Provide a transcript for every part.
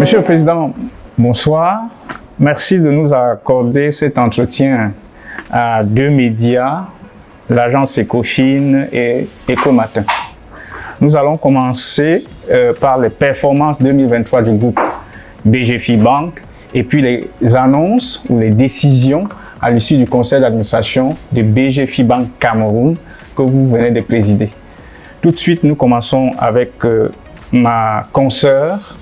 Monsieur le Président, bonsoir. Merci de nous accorder cet entretien à deux médias, l'agence Ecofin et Ecomatin. Nous allons commencer par les performances 2023 du groupe BGFI Bank et puis les annonces ou les décisions à l'issue du conseil d'administration de BGFI Bank Cameroun que vous venez de présider. Tout de suite, nous commençons avec ma consoeur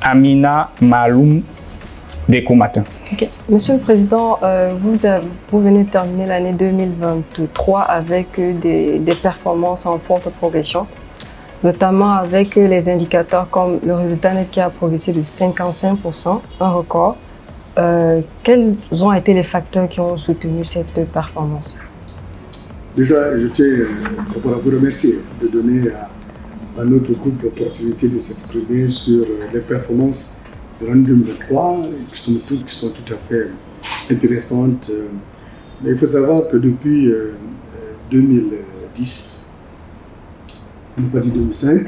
Amina Maloum d'Ecomatin. Okay. Monsieur le Président, vous venez de terminer l'année 2023 avec des performances en forte progression, notamment avec les indicateurs comme le résultat net qui a progressé de 55%, un record. Quels ont été les facteurs qui ont soutenu cette performance? Déjà, je tiens à vous remercier de donner à notre groupe l'opportunité de s'exprimer sur les performances de l'année 2023, qui sont tout à fait intéressantes. Mais il faut savoir que depuis 2010, on n'a pas dit 2005,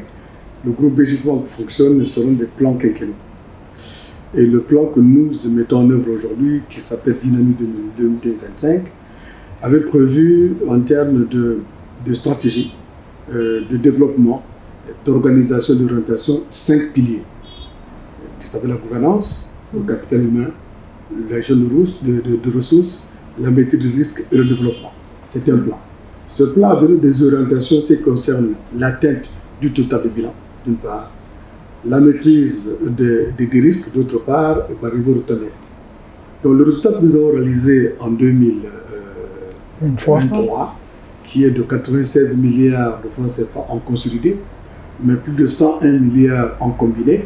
le groupe BGFI Bank fonctionne selon des plans quinquennaux. Et le plan que nous mettons en œuvre aujourd'hui, qui s'appelle Dynamique 2025, avait prévu en termes de stratégie, de développement, d'organisation, d'orientation, 5 piliers, qui s'appellent la gouvernance, le capital humain, la gestion de ressources, la maîtrise du risque et le développement. C'est un plan. Ce plan a donné des orientations qui concernent l'atteinte du total de bilan, d'une part, la maîtrise des risques, d'autre part, et par niveau de temps net. Donc le résultat que nous avons réalisé en 2023, qui est de 96 milliards de francs CFA en consolidé, mais plus de 101 milliards en combiné,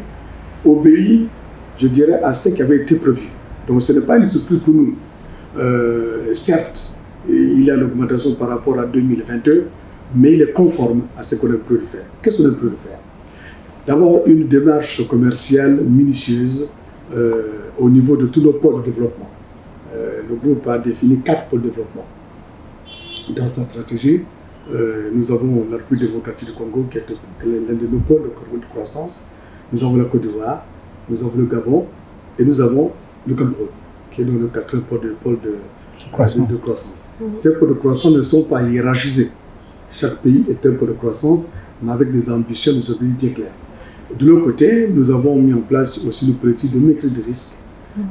obéit, je dirais, à ce qui avait été prévu. Donc ce n'est pas une surprise pour nous. Certes, il y a l'augmentation par rapport à 2022, mais il est conforme à ce qu'on a prévu de faire. Qu'est-ce qu'on a prévu de faire? D'abord, une démarche commerciale minutieuse au niveau de tous nos pôles de développement. Le groupe a défini 4 pôles de développement. Dans sa stratégie, nous avons la République démocratique du Congo, qui est l'un de nos pôles de croissance. Nous avons la Côte d'Ivoire, nous avons le Gabon et nous avons le Cameroun, qui est dans le 4e pôle de croissance. Ces pôles de croissance ne sont pas hiérarchisés. Chaque pays est un pôle de croissance, mais avec des ambitions, des objectifs bien clairs. De l'autre côté, nous avons mis en place aussi une politique de maîtrise de risque.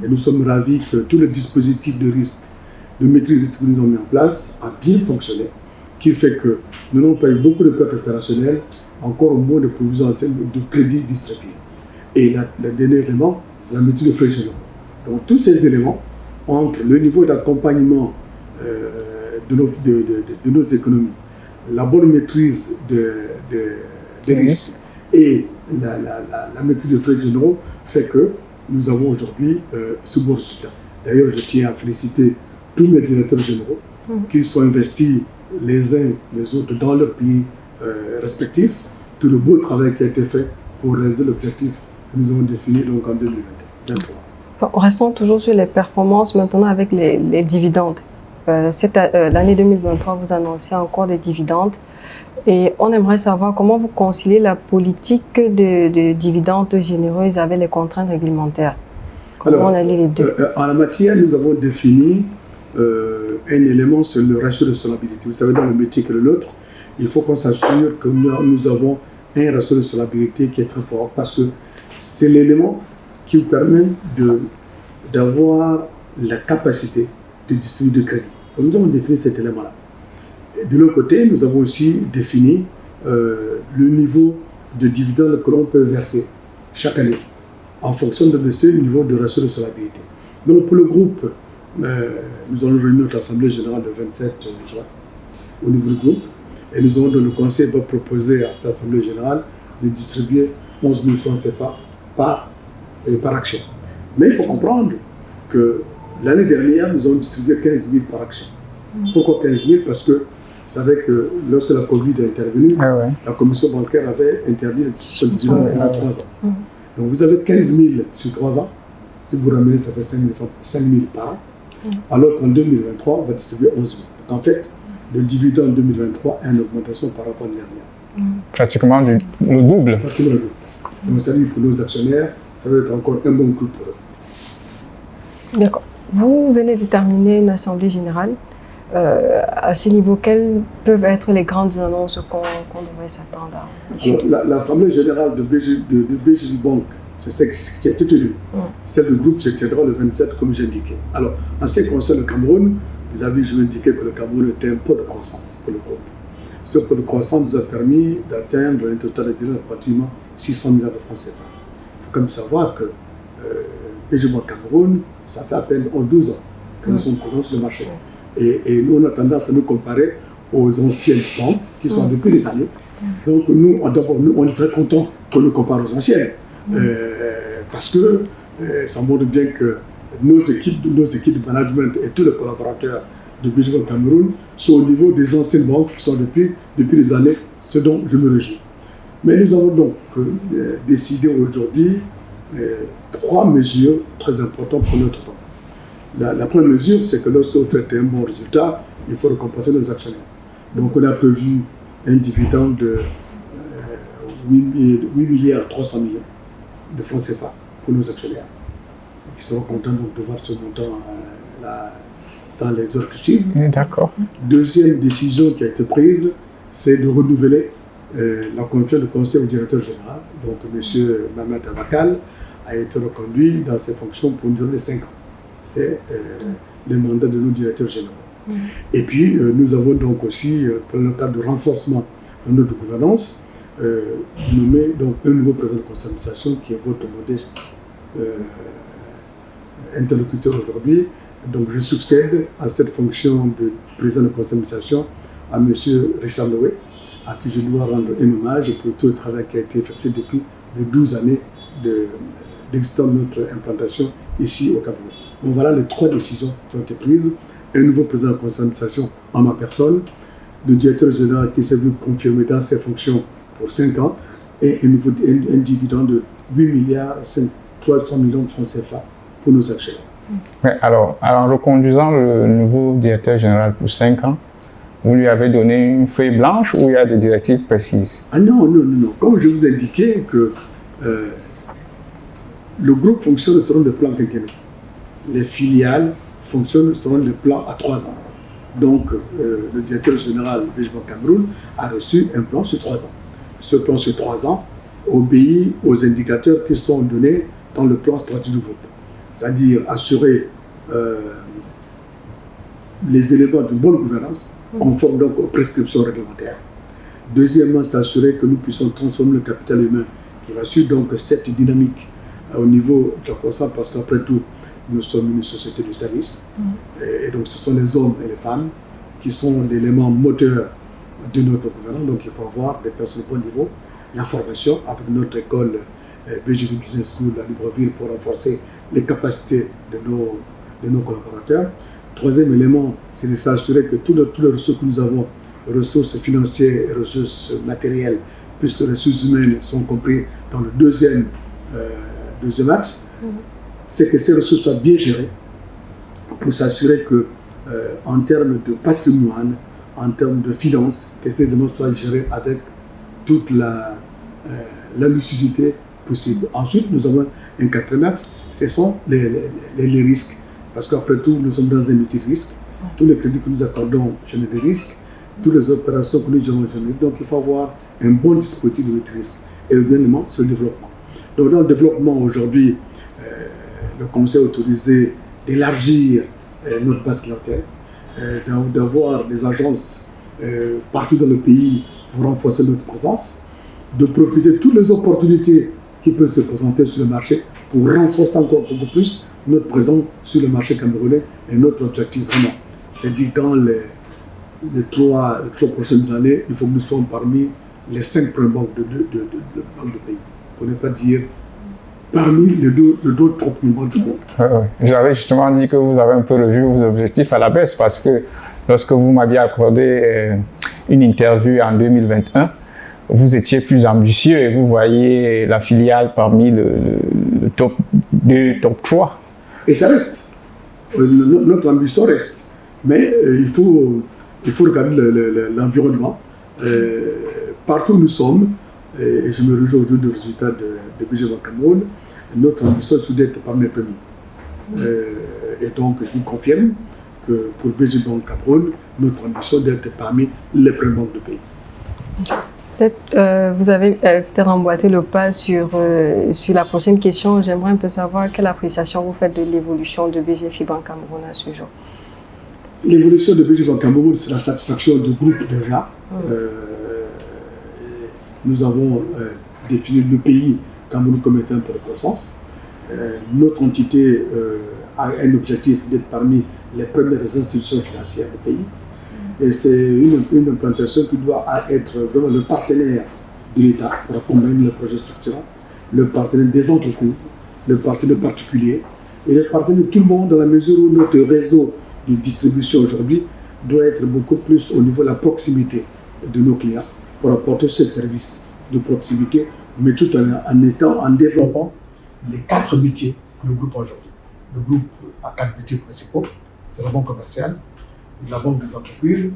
Et nous sommes ravis que tous les dispositifs de risque, de maîtrise de risque que nous avons mis en place a bien fonctionné, qui fait que nous n'avons pas eu beaucoup de pertes opérationnelles, encore moins de provisions en termes de crédits distribués. Et le dernier élément, c'est la maîtrise de frais généraux. Donc tous ces éléments, entre le niveau d'accompagnement de nos économies, la bonne maîtrise des risques et la maîtrise de frais généraux, fait que nous avons aujourd'hui ce beau résultat. D'ailleurs, je tiens à féliciter tous mes directeurs généraux qui sont investis les uns les autres dans leurs pays respectifs, tout le beau travail qui a été fait pour réaliser l'objectif que nous avons défini donc en 2023. Restons toujours sur les performances maintenant avec les dividendes. L'année 2023, vous annoncez encore des dividendes et on aimerait savoir comment vous conciliez la politique de dividendes généreuses avec les contraintes réglementaires. Comment on allie les deux? En la matière, nous avons défini un élément sur le ratio de solvabilité. Vous savez, dans le métier que le nôtre, il faut qu'on s'assure que nous avons un ratio de solvabilité qui est très fort parce que c'est l'élément qui vous permet d'avoir la capacité de distribuer du crédit. Donc, nous avons défini cet élément-là. De l'autre côté, nous avons aussi défini le niveau de dividende que l'on peut verser chaque année en fonction de ce niveau de ratio de solvabilité. Donc pour le groupe, nous allons réunir notre assemblée générale le 27 juin au niveau du groupe et nous allons, le conseil va proposer à cette assemblée générale de distribuer 11 000 francs CFA par action. Mais il faut comprendre que l'année dernière, nous avons distribué 15 000 par action. Pourquoi 15 000? Parce que vous savez que lorsque la Covid est intervenue, la commission bancaire avait interdit la distribution de dividendes pendant 3 ans. Donc vous avez 15 000 sur 3 ans. Si vous ramenez, ça fait 5 000 par an. Alors qu'en 2023, on va distribuer 11 000. Donc en fait, le dividende en 2023 a une augmentation par rapport à l'année dernière. Pratiquement le double. Pratiquement le double. Donc ça dit pour nos actionnaires, ça va être encore un bon coup pour eux. D'accord. Vous venez de terminer une assemblée générale. À ce niveau, quelles peuvent être les grandes annonces qu'on devrait s'attendre à? L'assemblée générale de BGI Bank, c'est ce qui a été tenu. Celle du groupe se tiendra le 27, comme j'ai indiqué. Alors, en ce qui concerne le Cameroun, vous avez vu, je vous indiqué que le Cameroun était un pôle de croissance pour le groupe. Ce pôle de croissance nous a permis d'atteindre un total de pratiquement 600 milliards de francs CFA. Il faut quand même savoir que BGI Bank Cameroun, ça fait à peine 12 ans que nous sommes présents sur le marché. Et nous, on a tendance à nous comparer aux anciennes banques qui sont depuis des années. Donc nous, on est très contents qu'on nous compare aux anciennes. Parce que ça montre bien que nos équipes de management et tous les collaborateurs de BGI Bank Cameroun sont au niveau des anciennes banques qui sont depuis des années, ce dont je me réjouis. Mais nous avons donc décidé aujourd'hui 3 mesures très importantes pour notre banque. La première mesure, c'est que lorsque vous faites un bon résultat, il faut récompenser nos actionnaires. Donc on a prévu un dividende de 8 milliards 300 millions de francs CFA pour nos actionnaires. Ils seront contents donc de voir ce montant dans les heures qui suivent. D'accord. Deuxième décision qui a été prise, c'est de renouveler la confiance du conseil au directeur général. Donc M. Mohamed Abakal a été reconduit dans ses fonctions pour une durée de 5 ans. C'est le mandat de nos directeurs généraux. Et puis, nous avons donc aussi, pour le cadre de renforcement de notre gouvernance, nommé donc un nouveau président de conseil d'administration qui est votre modeste interlocuteur aujourd'hui. Donc, je succède à cette fonction de président de conseil d'administration à M. Richard Loé, à qui je dois rendre un hommage pour tout le travail qui a été effectué depuis les 12 années d'existence de notre implantation ici au Cameroun. Donc voilà les 3 décisions qui ont été prises. Un nouveau président de conseil d'administration en ma personne, le directeur général qui s'est vu confirmer dans ses fonctions pour 5 ans et un dividende de 8 milliards 300 millions de francs CFA pour nos actionnaires. Ouais, alors, en reconduisant le nouveau directeur général pour 5 ans, vous lui avez donné une feuille blanche ou il y a des directives précises? Ah non. Comme je vous ai indiqué que le groupe fonctionne selon le plan quinquennal. Les filiales fonctionnent selon le plan à 3 ans. Donc, le directeur général de BGI Bank Cameroun a reçu un plan sur 3 ans. Ce plan sur 3 ans obéit aux indicateurs qui sont donnés dans le plan stratégique du groupe. C'est-à-dire assurer les éléments de bonne gouvernance, conformes donc aux prescriptions réglementaires. Deuxièmement, c'est assurer que nous puissions transformer le capital humain qui va suivre donc cette dynamique au niveau de la croissance, parce qu'après tout, nous sommes une société de services. Et donc, ce sont les hommes et les femmes qui sont l'élément moteur de notre gouvernement. Donc, il faut avoir des personnes de bon niveau, la formation avec notre école BGI Business School à Libreville pour renforcer les capacités de nos collaborateurs. Troisième élément, c'est de s'assurer que toutes les ressources que nous avons, ressources financières et ressources matérielles, plus les ressources humaines, sont compris dans le deuxième axe. C'est que ces ressources soient bien gérées pour s'assurer que, en termes de patrimoine, en termes de finances, que ces éléments soient gérés avec toute la lucidité possible. Ensuite, nous avons un 4e axe, ce sont les risques. Parce qu'après tout, nous sommes dans un outil de risque. Tous les crédits que nous accordons génèrent des risques. Toutes les opérations que nous générons. Donc, il faut avoir un bon dispositif de risque. Et le gouvernement, c'est le développement. Donc, dans le développement, aujourd'hui, le Conseil a autorisé d'élargir notre base clientèle, d'avoir des agences partout dans le pays pour renforcer notre présence, de profiter de toutes les opportunités qui peuvent se présenter sur le marché pour renforcer encore beaucoup plus notre présence sur le marché camerounais. Et notre objectif, vraiment, c'est dit dans les 3 prochaines années, il faut que nous soyons parmi les 5 premières banques de pays. Pour ne pas dire parmi les deux trop premières banques du monde. J'avais justement dit que vous avez un peu revu vos objectifs à la baisse parce que lorsque vous m'aviez accordé une interview en 2021, vous étiez plus ambitieux et vous voyez la filiale parmi le top 2, top 3. Et ça reste. Notre ambition reste. Mais il faut regarder l'environnement. Partout où nous sommes, et je me réjouis aujourd'hui du résultat de BGI Bank Cameroun, notre ambition est d'être parmi les premiers. Et donc, je vous confirme que pour BG Bank Cameroun, notre ambition est d'être parmi les premiers banques du pays. Vous avez peut-être emboîté le pas sur la prochaine question. J'aimerais un peu savoir quelle appréciation vous faites de l'évolution de BGF Bank Cameroun à ce jour. L'évolution de BG Bank Cameroun, c'est la satisfaction du groupe déjà. Nous avons défini le pays Cameroun comme étant un peu de croissance. Notre entité a un objectif d'être parmi les premières institutions financières du pays. Et c'est une implantation qui doit être vraiment le partenaire de l'État pour accompagner le projet structurant, le partenaire des entreprises, le partenaire particulier et le partenaire de tout le monde dans la mesure où notre réseau de distribution aujourd'hui doit être beaucoup plus au niveau de la proximité de nos clients pour apporter ce service de proximité, mais tout en développant les 4 métiers que le groupe a aujourd'hui. Le groupe a 4 métiers principaux, c'est la banque commerciale, la banque des entreprises,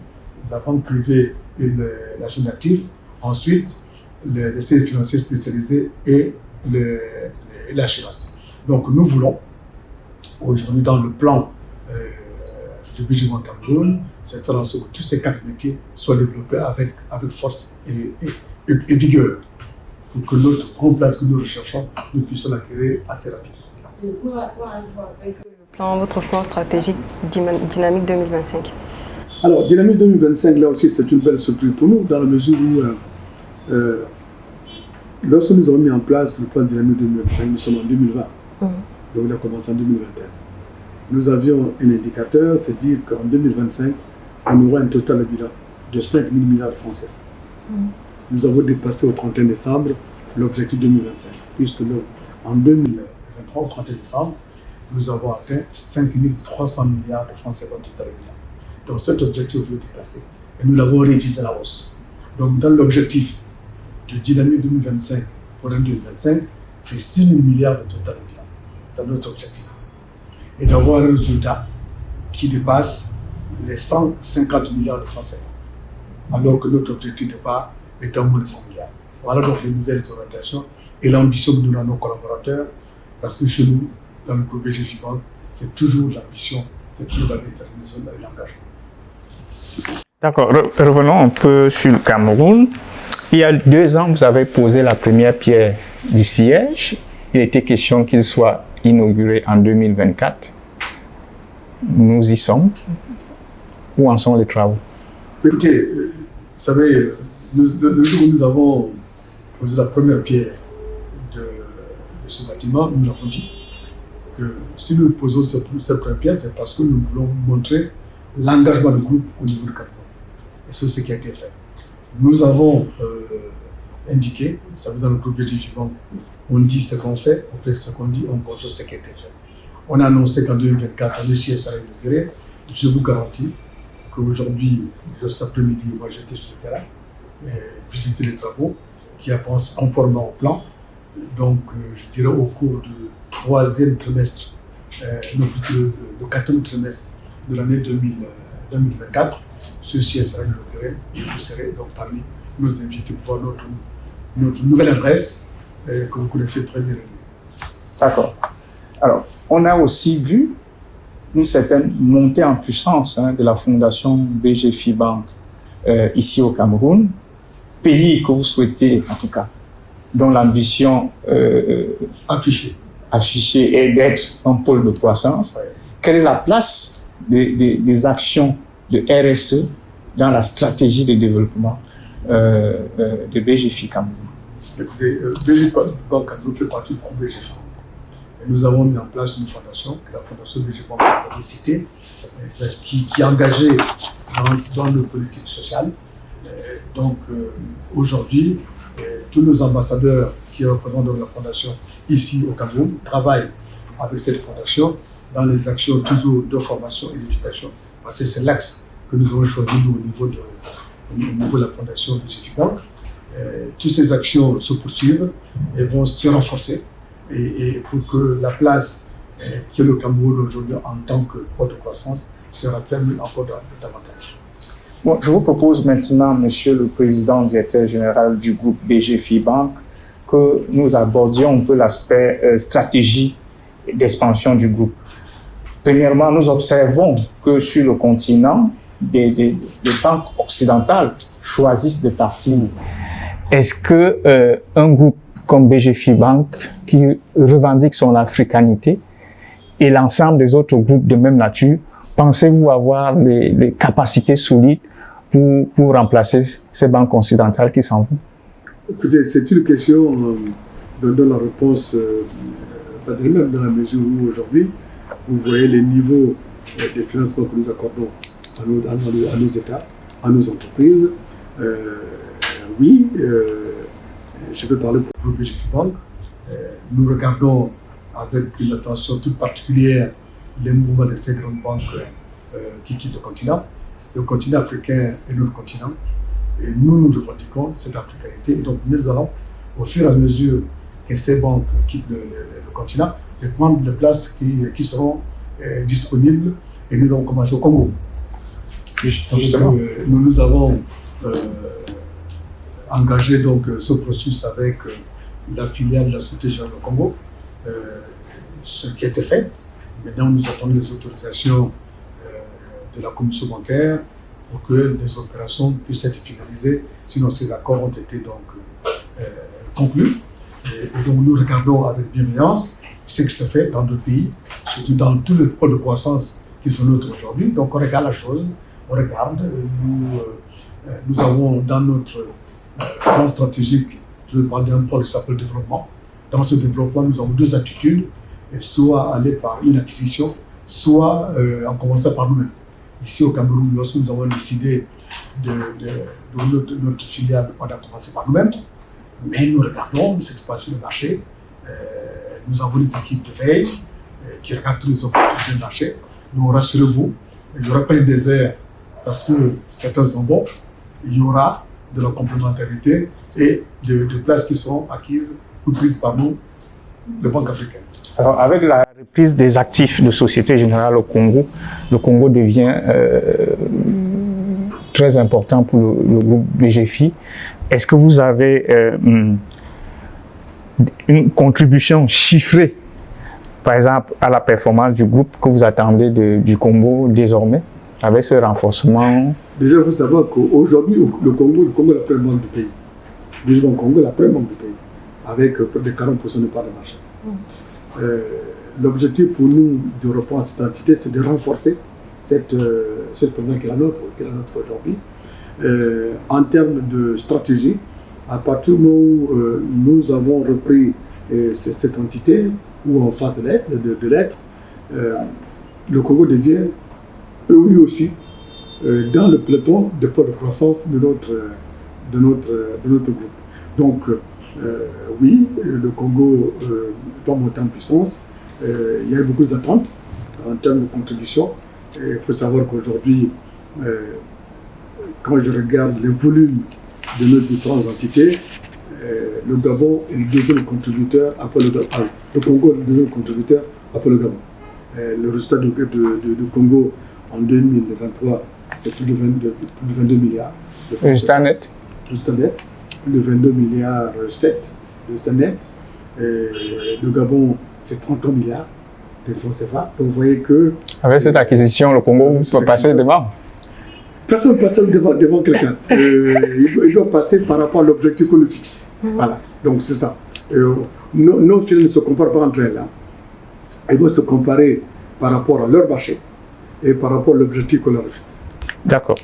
la banque privée et l'achat d'actifs, ensuite les services financiers spécialisés et l'assurance. Donc nous voulons, aujourd'hui dans le plan du BG Bank Cameroun, c'est faire en sorte que tous ces 4 métiers soient développés avec force et vigueur pour que notre grande place que nous recherchons, nous puissions l'acquérir assez rapidement. Votre plan stratégique Dynamique 2025. Alors, Dynamique 2025, là aussi, c'est une belle surprise pour nous, dans la mesure où, lorsque nous avons mis en place le plan Dynamique 2025, nous sommes en 2020. Donc, il a commencé en 2021. Nous avions un indicateur, c'est dire qu'en 2025, on aura un total de bilan de 5 000 milliards de francs CFA. Nous avons dépassé au 31 décembre l'objectif 2025, puisque en 2023, au 31 décembre, nous avons atteint 5 300 milliards de francs CFA total de bilan. Donc cet objectif est dépassé et nous l'avons révisé à la hausse. Donc dans l'objectif de Dynamique 2025 pour l'année 2025, c'est 6 000 milliards de total de bilan. C'est notre objectif. Et d'avoir un résultat qui dépasse les 150 milliards de francs CFA, alors que notre objectif de départ est à moins de 100 milliards. Voilà donc les nouvelles orientations et l'ambition que nous donnons à nos collaborateurs, parce que chez nous, dans le groupe BG Bank, c'est toujours l'ambition, c'est toujours la détermination et l'engagement. D'accord, revenons un peu sur le Cameroun. Il y a 2 ans, vous avez posé la première pierre du siège. Il était question qu'il soit inauguré en 2024. Nous y sommes. Où en sont les travaux? Écoutez, vous savez, le jour où nous avons posé la première pierre de ce bâtiment, nous l'avons dit que si nous posons cette première pierre, c'est parce que nous voulons montrer l'engagement du groupe au niveau du Cameroun. Et c'est ce qui a été fait. Nous avons indiqué, vous savez, dans le groupe BG Bank, on dit ce qu'on fait, on fait ce qu'on dit, on contrôle ce qui a été fait. On a annoncé qu'en 2024, le siège sera inauguré. Je vous garantis qu'aujourd'hui, juste après-midi, moi j'étais sur le terrain, visiter les travaux qui avancent conformément au plan. Donc, je dirais au cours du 3e trimestre, non plutôt le 4e trimestre de l'année 2024, ce siège sera inauguré et vous serez donc parmi nos invités pour voir notre nouvelle adresse que vous connaissez très bien. D'accord. Alors, on a aussi vu une certaine montée en puissance de la fondation BG Bank ici au Cameroun, pays que vous souhaitez en tout cas, dont l'ambition affichée est d'être un pôle de croissance. Ouais. Quelle est la place des actions de RSE dans la stratégie de développement de BG Cameroun? Écoutez, BG Bank Cameroun fait partie du groupe BG. Nous avons mis en place une fondation, la fondation BG Bank Cameroun, qui est engagée dans nos politiques sociales. Donc aujourd'hui, tous nos ambassadeurs qui représentent la fondation ici au Cameroun travaillent avec cette fondation dans les actions toujours de formation et d'éducation. Parce que c'est l'axe que nous avons choisi nous, au niveau de la fondation BG Bank. Toutes ces actions se poursuivent et vont se renforcer et pour que la place qui est le Cameroun aujourd'hui en tant que pôle de croissance sera fermée encore davantage. Bon, je vous propose maintenant, Monsieur le Président Directeur Général du groupe BG Bank, que nous abordions un peu l'aspect stratégie d'expansion du groupe. Premièrement, nous observons que sur le continent, des banques occidentales choisissent de partir. Est-ce que un groupe comme BGFI Bank, qui revendique son africanité, et l'ensemble des autres groupes de même nature, pensez-vous avoir les capacités solides pour remplacer ces banques occidentales qui s'en vont? Écoutez, c'est une question dont la réponse pas de même dans la mesure où aujourd'hui, vous voyez les niveaux de financement que nous accordons à nos États, à nos entreprises. Oui, je peux parler pour le BGFI Bank. Nous regardons avec une attention toute particulière les mouvements de ces grandes banques qui quittent le continent. Le continent africain est notre continent. Et nous revendiquons cette africanité. Donc nous allons, au fur et à mesure que ces banques quittent le continent, de prendre les places qui seront disponibles. Et nous avons commencé au Congo. Justement. Donc, nous avons engagé donc, ce processus avec la filiale de la Société Générale du Congo, ce qui a été fait. Maintenant, nous attendons les autorisations de la commission bancaire pour que les opérations puissent être finalisées. Sinon, ces accords ont été donc conclus. Et donc, nous regardons avec bienveillance ce qui se fait dans d'autres pays, surtout dans tous les pôles de croissance qui sont nôtres aujourd'hui. Donc, on regarde la chose, on regarde. Nous avons dans notre plan stratégique, je vais parler d'un pôle qui s'appelle développement. Dans ce développement, nous avons deux attitudes, soit aller par une acquisition, soit en commençant par nous-mêmes. Ici au Cameroun, lorsque nous avons décidé de notre filiale, on a commencé par nous-mêmes, mais nous regardons ce qui se passe sur le marché. Nous avons des équipes de veille qui regardent toutes les opportunités du marché. Donc rassurez-vous, il n'y aura pas un désert parce que certains sont bons. Il y aura de la complémentarité et de places qui seront acquises ou prises par nous, les banques africaines. Alors, avec la reprise des actifs de Société Générale au Congo, le Congo devient très important pour le groupe BGFI. Est-ce que vous avez une contribution chiffrée, par exemple, à la performance du groupe que vous attendez du Congo désormais, avec ce renforcement? Déjà, il faut savoir qu'aujourd'hui, le Congo est la première banque du pays. Déjà, le Congo est la première banque du pays, avec près de 40% de part de marché. L'objectif pour nous de reprendre cette entité, c'est de renforcer cette présence qui est la nôtre aujourd'hui. En termes de stratégie, à partir du moment où nous avons repris cette entité, ou en phase de l'être, le Congo devient lui aussi dans le peloton de pôle de croissance de notre groupe. Donc, oui, le Congo va monter en puissance. Il y a eu beaucoup d'attentes en termes de contribution. Il faut savoir qu'aujourd'hui, quand je regarde les volumes de nos différentes entités, le Gabon est le deuxième contributeur après le Gabon. Le Congo est le deuxième contributeur après le Gabon. Le résultat du Congo en 2023, c'est plus de 22 milliards. Le résultat net. Résultat net, plus de 22 milliards 7 de résultat net. Le Gabon, c'est 33 milliards de francs CFA. Donc vous voyez que... Avec cette acquisition, le Congo peut passer devant. Personne ne passe devant quelqu'un. Il doit passer par rapport à l'objectif qu'on le fixe. Voilà. Donc c'est ça. Nos filiales ne se comparent pas entre elles. Hein. Elles vont se comparer par rapport à leur marché et par rapport à l'objectif qu'on leur fixe. D'accord.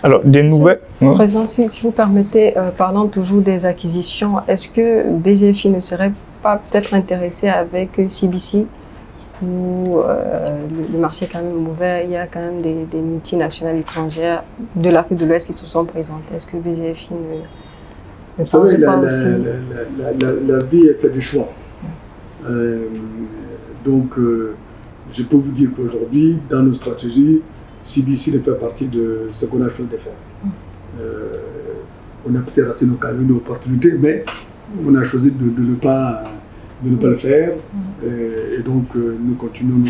Alors, des nouvelles... Président, si vous permettez, parlant toujours des acquisitions, est-ce que BGFI ne serait pas peut-être intéressé avec CBC où le marché est quand même ouvert, il y a quand même des multinationales étrangères de l'Afrique de l'Ouest qui se sont présentées. Est-ce que BGFI ne pense pas aussi? La vie est faite des choix. Donc, je peux vous dire qu'aujourd'hui, dans nos stratégies, CBC ne fait partie de ce qu'on a choisi de faire. On a peut-être raté une opportunité, mais on a choisi de ne pas le faire. Et donc, nous continuons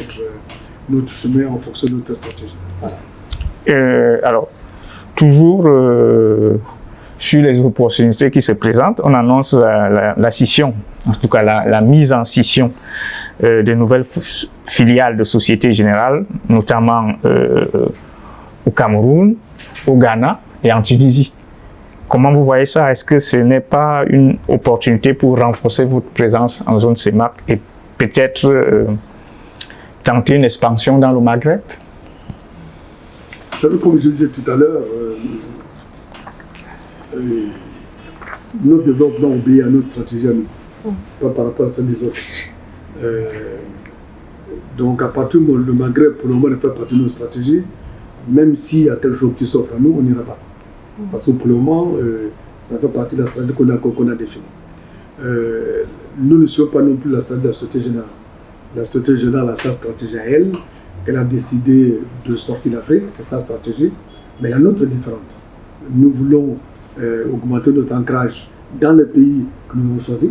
notre chemin en fonction de notre stratégie. Voilà. Alors, toujours sur les opportunités qui se présentent. On annonce la scission, en tout cas la mise en scission de nouvelles filiales de Société Générale, notamment au Cameroun, au Ghana et en Tunisie. Comment vous voyez ça? Est-ce que ce n'est pas une opportunité pour renforcer votre présence en zone CEMAC et peut-être tenter une expansion dans le Maghreb? Vous savez, comme je disais tout à l'heure, notre développement obéit à notre stratégie à nous, pas par rapport à celle des autres. Donc à partir du moment où le Maghreb, pour le moment, ne fait partie de notre stratégie, même s'il y a quelque chose qui s'offre à nous, on n'ira pas. Parce que pour le moment, ça fait partie de la stratégie qu'on a définie. Nous ne sommes pas non plus la stratégie de la Société Générale. La Société Générale a sa stratégie à elle. Elle a décidé de sortir l'Afrique, c'est sa stratégie. Mais la nôtre est différente. Nous voulons augmenter notre ancrage dans les pays que nous avons choisis,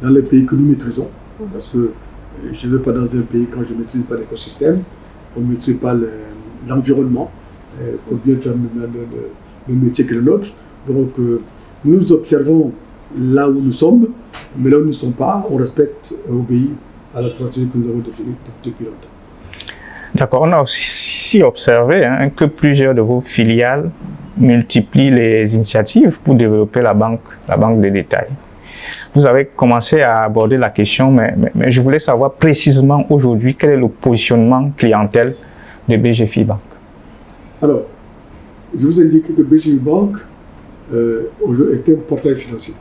dans les pays que nous maîtrisons. Parce que je ne vais pas dans un pays quand je ne maîtrise pas l'écosystème, on ne maîtrise pas l'environnement, pour bien faire le métier que le nôtre. Donc nous observons là où nous sommes, mais là où nous ne sommes pas, on respecte et obéit à la stratégie que nous avons définie depuis longtemps. D'accord, on a aussi observé que plusieurs de vos filiales multiplient les initiatives pour développer la banque de détail. Vous avez commencé à aborder la question, mais je voulais savoir précisément aujourd'hui quel est le positionnement clientèle de BGFI Bank. Alors, je vous indique que BGFI Bank est un portail financier.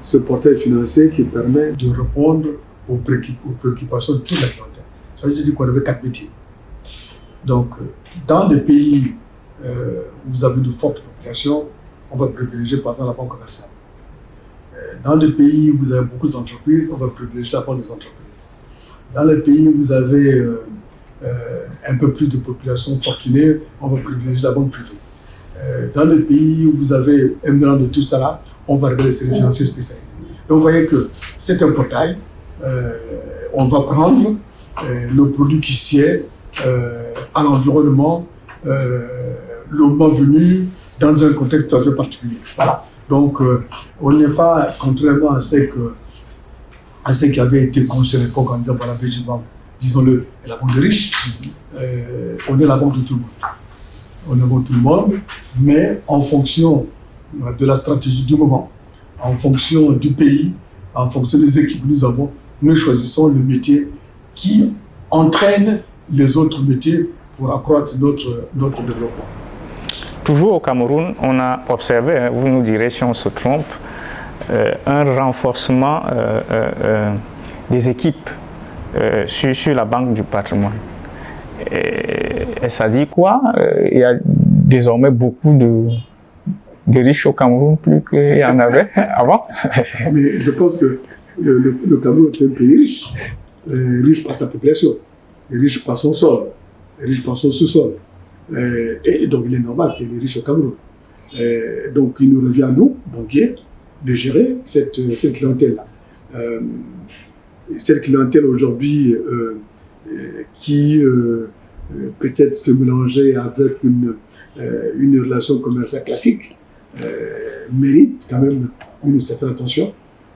Ce portail financier qui permet de répondre aux préoccupations de toute la clientèle. Ça veut dire qu'on avait 4 métiers. Donc, dans des pays où vous avez de fortes populations, on va privilégier par exemple la banque commerciale. Dans des pays où vous avez beaucoup d'entreprises, on va privilégier la banque des entreprises. Dans les pays où vous avez un peu plus de population fortunée, on va privilégier la banque privée. Dans les pays où vous avez un mélange de tout ça là, on va regarder les services financiers spécialisés. Donc vous voyez que c'est un portail. On va prendre le produit qui sied à l'environnement, le moment venu, dans un contexte tout à fait particulier. Voilà. Donc, on n'est pas, contrairement à ce qui avait été conçu à l'époque en disant par la BGFI Bank, disons-le, la banque des riches, on est la banque de tout le monde. On est la banque de tout le monde, mais en fonction de la stratégie du moment, en fonction du pays, en fonction des équipes que nous avons, nous choisissons le métier qui entraîne les autres métiers pour accroître notre développement. Toujours au Cameroun, on a observé, vous nous direz si on se trompe, un renforcement des équipes sur la banque du patrimoine. Et ça dit quoi? Il y a désormais beaucoup de riches au Cameroun, plus qu'il y en avait avant. Mais je pense que le Cameroun est un pays riche. Riche par sa population, riche par son sol, riche par son sous-sol. Et donc il est normal qu'il y ait des riches au Cameroun. Donc il nous revient à nous, banquiers, de gérer cette clientèle-là. Cette clientèle aujourd'hui qui peut-être se mélanger avec une relation commerciale classique mérite quand même une certaine attention,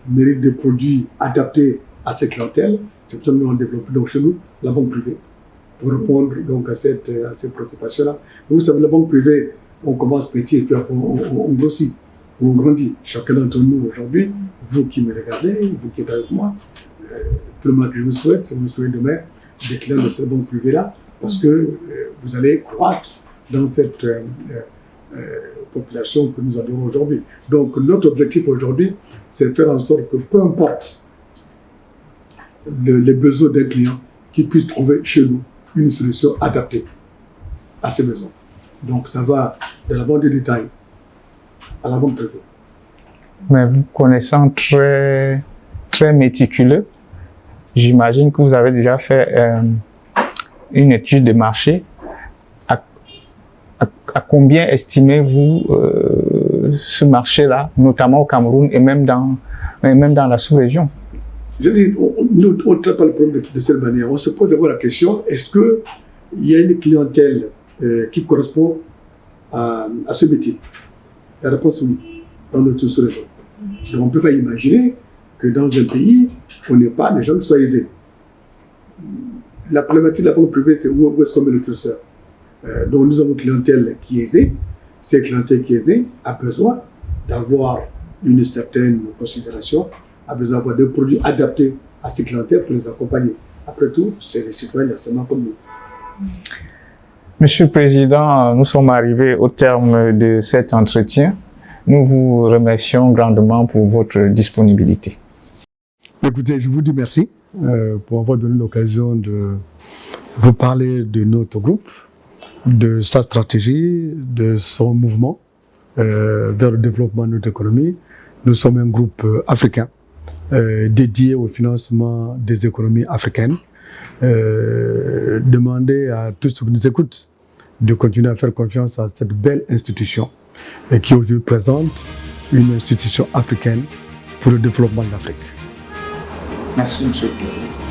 mérite des produits adaptés à cette clientèle. C'est pour ça que nous avons développé donc chez nous la banque privée pour répondre donc à ces préoccupations-là. Vous savez, la banque privée, on commence petit et puis après on grossit, on grandit. Chacun d'entre nous aujourd'hui, vous qui me regardez, vous qui êtes avec moi, tout le monde que je vous souhaite, c'est que vous soyez demain des clients de cette banque privée-là, parce que vous allez croître dans cette population que nous avons aujourd'hui. Donc notre objectif aujourd'hui, c'est de faire en sorte que peu importe les besoins d'un client, qu'il puisse trouver chez nous une solution adaptée à ses besoins. Donc ça va de la banque de détail à la banque privée. Mais vous connaissant très, très méticuleux, j'imagine que vous avez déjà fait une étude de marché. À combien estimez-vous ce marché-là, notamment au Cameroun et même dans la sous-région? Je dis, nous, on ne traite pas le problème de cette manière. On se pose d'abord la question, est-ce qu'il y a une clientèle qui correspond à ce métier? La réponse est oui, dans notre sous-région. Donc on ne peut pas imaginer que dans un pays, on n'ait pas des gens qui soient aisés. La problématique de la banque privée, c'est où est-ce qu'on met le curseur. Donc nous avons une clientèle qui est aisée. Cette clientèle qui est aisée a besoin d'avoir une certaine considération, a besoin d'avoir des produits adaptés à ces clientèles pour les accompagner. Après tout, c'est les citoyens seulement comme nous. Monsieur le Président, nous sommes arrivés au terme de cet entretien. Nous vous remercions grandement pour votre disponibilité. Écoutez, je vous dis merci pour avoir donné l'occasion de vous parler de notre groupe, de sa stratégie, de son mouvement vers le développement de notre économie. Nous sommes un groupe africain dédié au financement des économies africaines. Demander à tous ceux qui nous écoutent de continuer à faire confiance à cette belle institution qui aujourd'hui présente une institution africaine pour le développement de l'Afrique. Merci, Monsieur le Président.